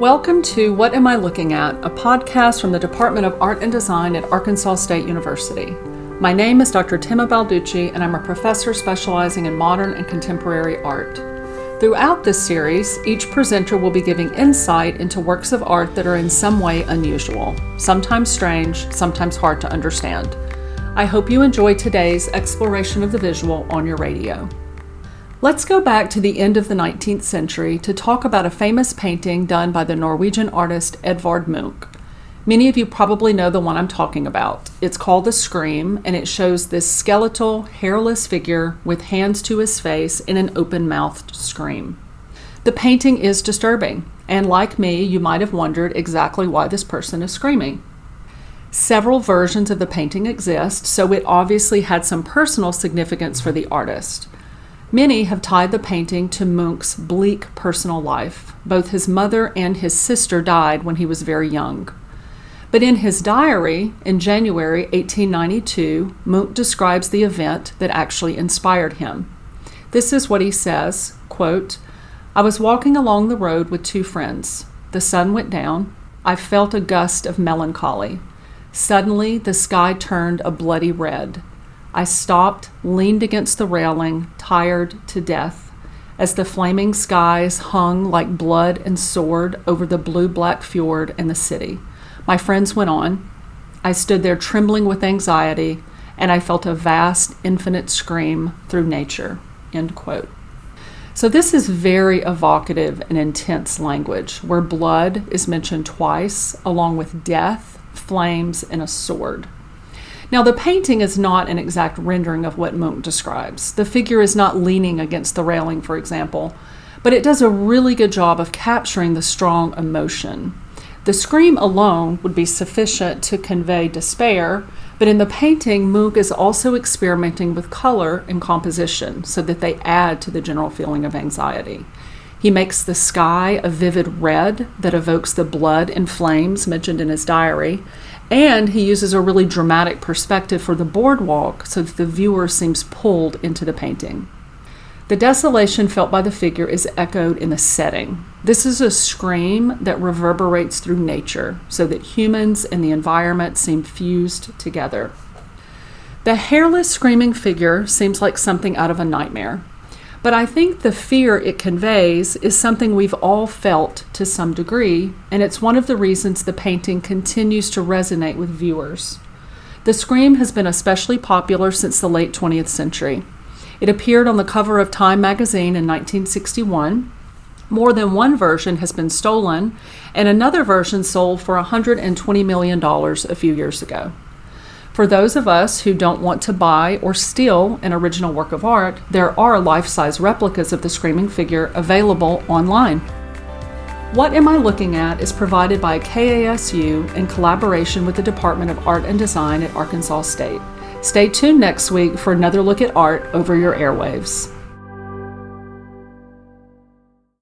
Welcome to What Am I Looking At, a podcast from the Department of Art and Design at Arkansas State University. My name is Dr. Tima Balducci, and I'm a professor specializing in modern and contemporary art. Throughout this series, each presenter will be giving insight into works of art that are in some way unusual, sometimes strange, sometimes hard to understand. I hope you enjoy today's exploration of the visual on your radio. Let's go back to the end of the 19th century to talk about a famous painting done by the Norwegian artist Edvard Munch. Many of you probably know the one I'm talking about. It's called The Scream, and it shows this skeletal, hairless figure with hands to his face in an open-mouthed scream. The painting is disturbing, and like me, you might have wondered exactly why this person is screaming. Several versions of the painting exist, so it obviously had some personal significance for the artist. Many have tied the painting to Munch's bleak personal life. Both his mother and his sister died when he was very young. But in his diary, in January 1892, Munch describes the event that actually inspired him. This is what he says, quote, "I was walking along the road with two friends. The sun went down. I felt a gust of melancholy. Suddenly, the sky turned a bloody red. I stopped, leaned against the railing, tired to death, as the flaming skies hung like blood and sword over the blue-black fjord and the city. My friends went on. I stood there trembling with anxiety, and I felt a vast, infinite scream through nature." End quote. So this is very evocative and intense language, where blood is mentioned twice, along with death, flames, and a sword. Now, the painting is not an exact rendering of what Munch describes. The figure is not leaning against the railing, for example, but it does a really good job of capturing the strong emotion. The scream alone would be sufficient to convey despair, but in the painting, Munch is also experimenting with color and composition so that they add to the general feeling of anxiety. He makes the sky a vivid red that evokes the blood and flames mentioned in his diary, and he uses a really dramatic perspective for the boardwalk so that the viewer seems pulled into the painting. The desolation felt by the figure is echoed in the setting. This is a scream that reverberates through nature so that humans and the environment seem fused together. The hairless screaming figure seems like something out of a nightmare. But I think the fear it conveys is something we've all felt to some degree, and it's one of the reasons the painting continues to resonate with viewers. The scream has been especially popular since the late 20th century. It appeared on the cover of Time magazine in 1961. More than one version has been stolen, and another version sold for $120 million a few years ago. For those of us who don't want to buy or steal an original work of art, there are life-size replicas of the screaming figure available online. What Am I Looking At is provided by KASU in collaboration with the Department of Art and Design at Arkansas State. Stay tuned next week for another look at art over your airwaves.